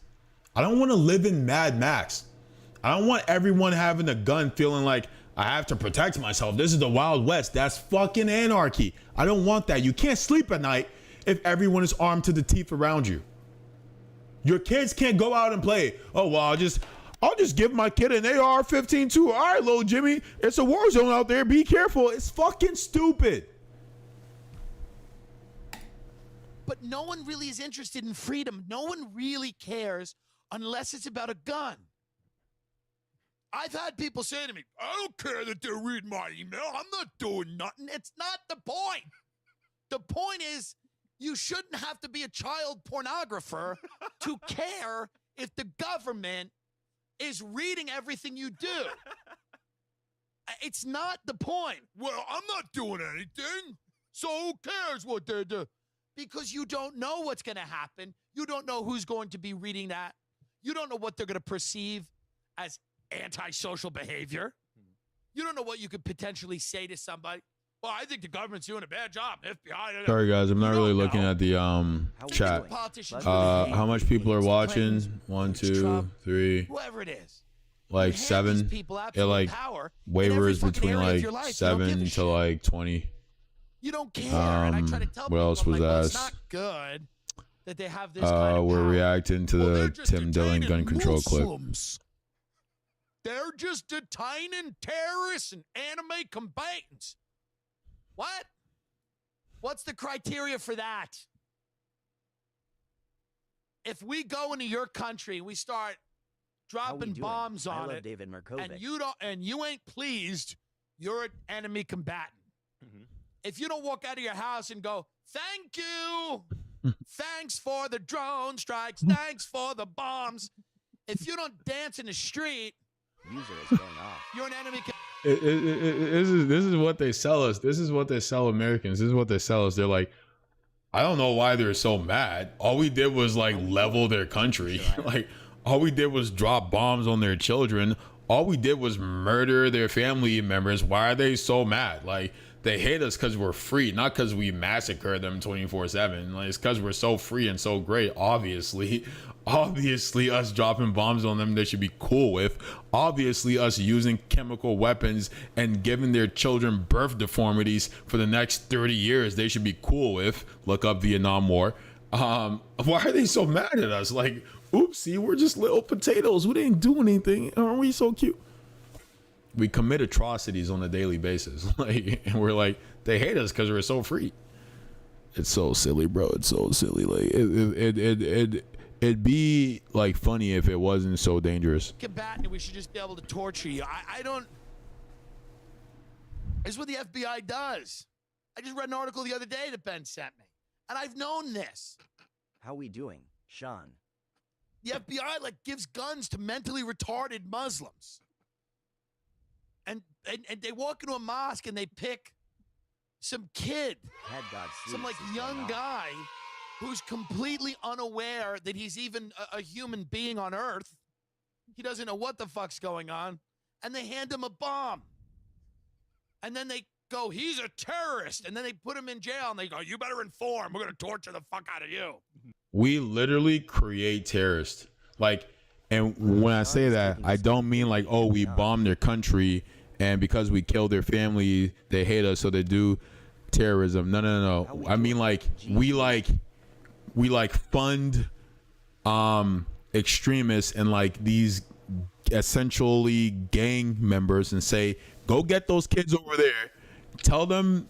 I don't want to live in Mad Max. I don't want everyone having a gun feeling like I have to protect myself. This is the Wild West. That's fucking anarchy. I don't want that. You can't sleep at night if everyone is armed to the teeth around you. Your kids can't go out and play. Oh, well, I'll just give my kid an AR-15 too. All right, little Jimmy, it's a war zone out there. Be careful. It's fucking stupid. But no one really is interested in freedom. No one really cares unless it's about a gun. I've had people say to me, I don't care that they're reading my email. I'm not doing nothing. It's not the point. The point is, you shouldn't have to be a child pornographer to care if the government is reading everything you do. It's not the point. Well, I'm not doing anything, so who cares what they do? Because you don't know what's going to happen. You don't know who's going to be reading that. You don't know what they're going to perceive as antisocial behavior. You don't know what you could potentially say to somebody. Well, I think the government's doing a bad job. FBI. Sorry, guys. I'm not really looking at the chat. How much people are watching? 1, 2, 3. Whoever it is. Like 7. It like wavers between like 7 to like 20. You don't care. And I try to tell what people, else was well, asked? it's not good that they have this kind of we're power. reacting to the Tim Dillion gun control clip. They're just detaining terrorists and anime combatants. What? What's the criteria for that? If we go into your country and we start dropping bombs on it, David and you ain't pleased, you're an enemy combatant. Mm-hmm. If you don't walk out of your house and go, thank you, thanks for the drone strikes, thanks for the bombs. If you don't dance in the street, user is going off. You're an enemy. This is what they sell us. This is what they sell Americans. This is what they sell us. They're like, I don't know why they're so mad. All we did was like level their country. Like all we did was drop bombs on their children. All we did was murder their family members. Why are they so mad? Like they hate us because we're free, not because we massacre them 24/7. Like it's because we're so free and so great. Obviously us dropping bombs on them they should be cool with. Obviously us using chemical weapons and giving their children birth deformities for the next 30 years they should be cool with. Look up Vietnam War. Why are they so mad at us? Like, oopsie, we're just little potatoes. We didn't do anything. Aren't we so cute? We commit atrocities on a daily basis. Like, and we're like, they hate us because we're so free. It's so silly, bro. It's so silly. Like it'd be like funny if it wasn't so dangerous. Combatant, we should just be able to torture you. I don't. It's what the FBI does. I just read an article the other day that Ben sent me, and I've known this. How we doing, Sean? The FBI like gives guns to mentally retarded Muslims, and they walk into a mosque and they pick some kid, some like young guy who's completely unaware that he's even a human being on Earth. He doesn't know what the fuck's going on. And they hand him a bomb. And then they go, he's a terrorist. And then they put him in jail and they go, you better inform. We're going to torture the fuck out of you. We literally create terrorists. Like, and when I say that, I don't mean like, oh, we bomb their country and because we kill their family, they hate us, so they do terrorism. No. I mean like, we fund extremists and like these essentially gang members and say, go get those kids over there, tell them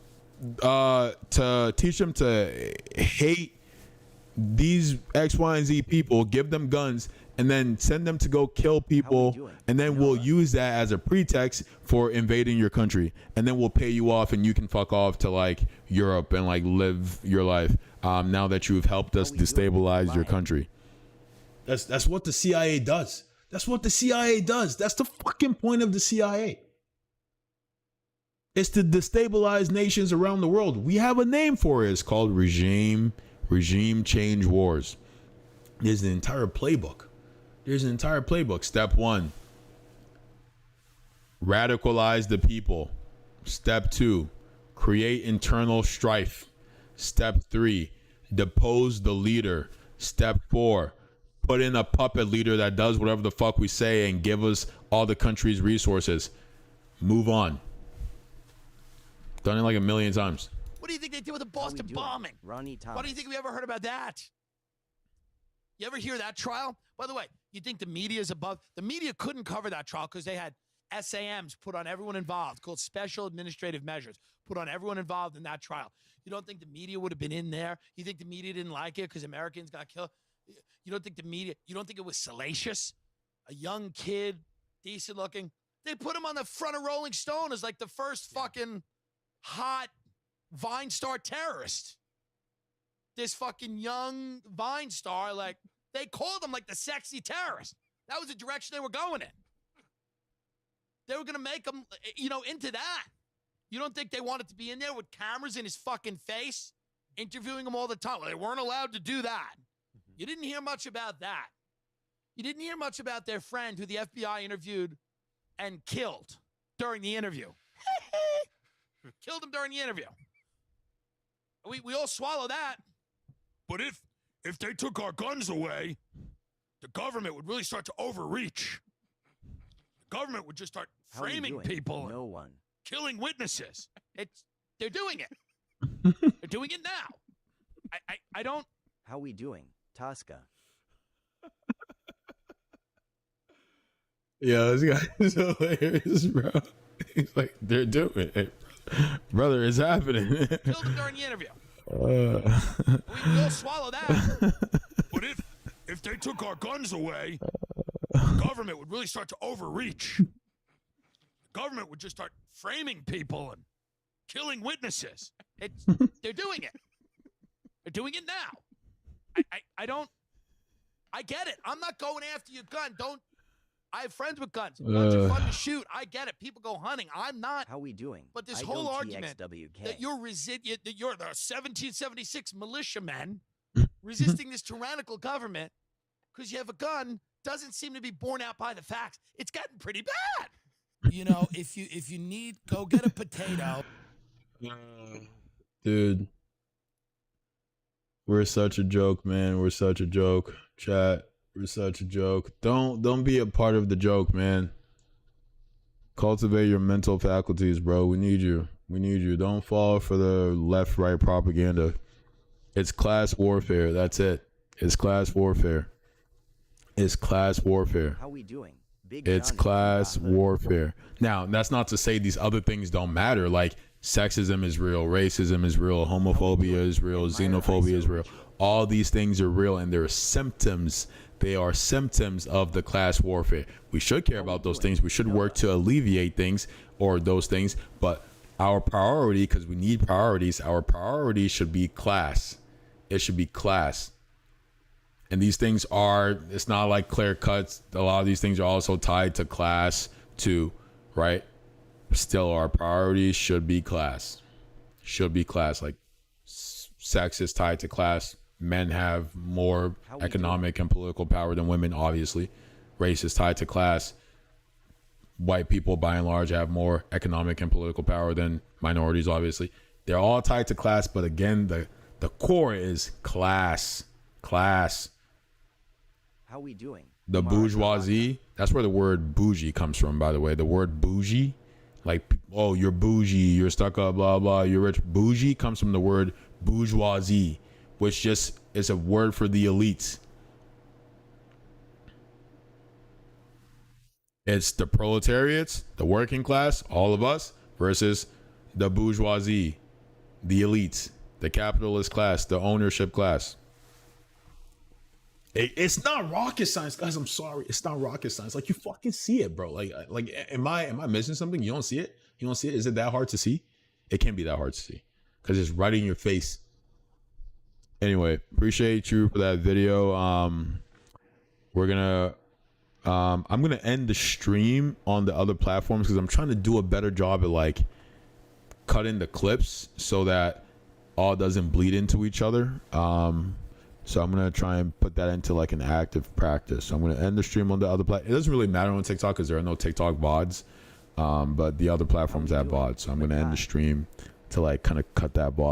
to teach them to hate these X, Y, and Z people, give them guns, and then send them to go kill people, and then we'll use that as a pretext for invading your country, and then we'll pay you off, and you can fuck off to like Europe and like live your life. Now that you've helped us destabilize your country. That's what the CIA does. That's what the CIA does. That's the fucking point of the CIA. It's to destabilize nations around the world. We have a name for it. It's called regime change wars. There's an entire playbook. Step 1, radicalize the people. Step 2, create internal strife. Step 3, depose the leader. Step 4, put in a puppet leader that does whatever the fuck we say and give us all the country's resources. Move on. Done it like a million times. What do you think they did with the Boston bombing? Ronnie Thomas. Why do you think we ever heard about that? You ever hear that trial? By the way, you think the media is above? The media couldn't cover that trial because they had SAMs put on everyone involved, called Special Administrative Measures, put on everyone involved in that trial. You don't think the media would have been in there? You think the media didn't like it because Americans got killed? You don't think the media, you don't think it was salacious? A young kid, decent looking. They put him on the front of Rolling Stone as like the first fucking hot Vine star terrorist. This fucking young Vine star, like, they called him like the sexy terrorist. That was the direction they were going in. They were going to make him, into that. You don't think they wanted to be in there with cameras in his fucking face, interviewing him all the time? Well, they weren't allowed to do that. You didn't hear much about that. You didn't hear much about their friend who the FBI interviewed and killed during the interview. Killed him during the interview. We all swallow that. But if they took our guns away, the government would really start to overreach. The government would just start framing people. No one. Killing witnesses. They're doing it. They're doing it now. I don't. How we doing, Tosca? Yeah, this guy is hilarious, bro. He's like, they're doing it. Brother, it's happening. Killed him during the interview. We all swallow that. But if they took our guns away, the government would really start to overreach. The government would just start framing people and killing witnesses. They're doing it. They're doing it now. I don't. I get it. I'm not going after your gun. I have friends with guns. Guns are fun to shoot. I get it. People go hunting. I'm not. How we doing? But this whole argument that you're that you're the 1776 militiamen resisting this tyrannical government because you have a gun doesn't seem to be borne out by the facts. It's gotten pretty bad. If you need, go get a potato. Dude, we're such a joke, man. We're such a joke. Chat. We're such a joke. Don't be a part of the joke, man. Cultivate your mental faculties, bro. We need you. Don't fall for the left-right propaganda. It's class warfare. That's it. It's class warfare. How we doing? It's class warfare. Now, that's not to say these other things don't matter. Like, sexism is real, racism is real, homophobia is real, xenophobia is real. All these things are real, and they're symptoms. They are symptoms of the class warfare. We should care about those things. We should work to alleviate things or those things. But our priority, because we need priorities, our priority should be class. It should be class. And these things are, it's not like clear cuts. A lot of these things are also tied to class too, right? Still, our priorities should be class. Like sex is tied to class. Men have more economic and political power than women, obviously. Race is tied to class. White people, by and large, have more economic and political power than minorities, obviously. They're all tied to class, but again, the core is class. How we doing? The bourgeoisie, that's where the word bougie comes from, by the way. The word bougie, like, oh, you're bougie, you're stuck up, blah, blah, you're rich. Bougie comes from the word bourgeoisie, which just is a word for the elites. It's the proletariats, the working class, all of us, versus the bourgeoisie, the elites, the capitalist class, the ownership class. It's not rocket science, guys. I'm sorry. It's not rocket science. Like, you fucking see it, bro. Like, am I missing something? You don't see it? You don't see it? Is it that hard to see? It can't be that hard to see because it's right in your face. Anyway, appreciate you for that video. We're gonna I'm gonna end the stream on the other platforms because I'm trying to do a better job at like cutting the clips so that all doesn't bleed into each other. So I'm gonna try and put that into like an active practice. So I'm gonna end the stream on the other platform. It doesn't really matter on TikTok because there are no TikTok VODs, but the other platforms have VODs. So I'm gonna end the stream to like kind of cut that VOD.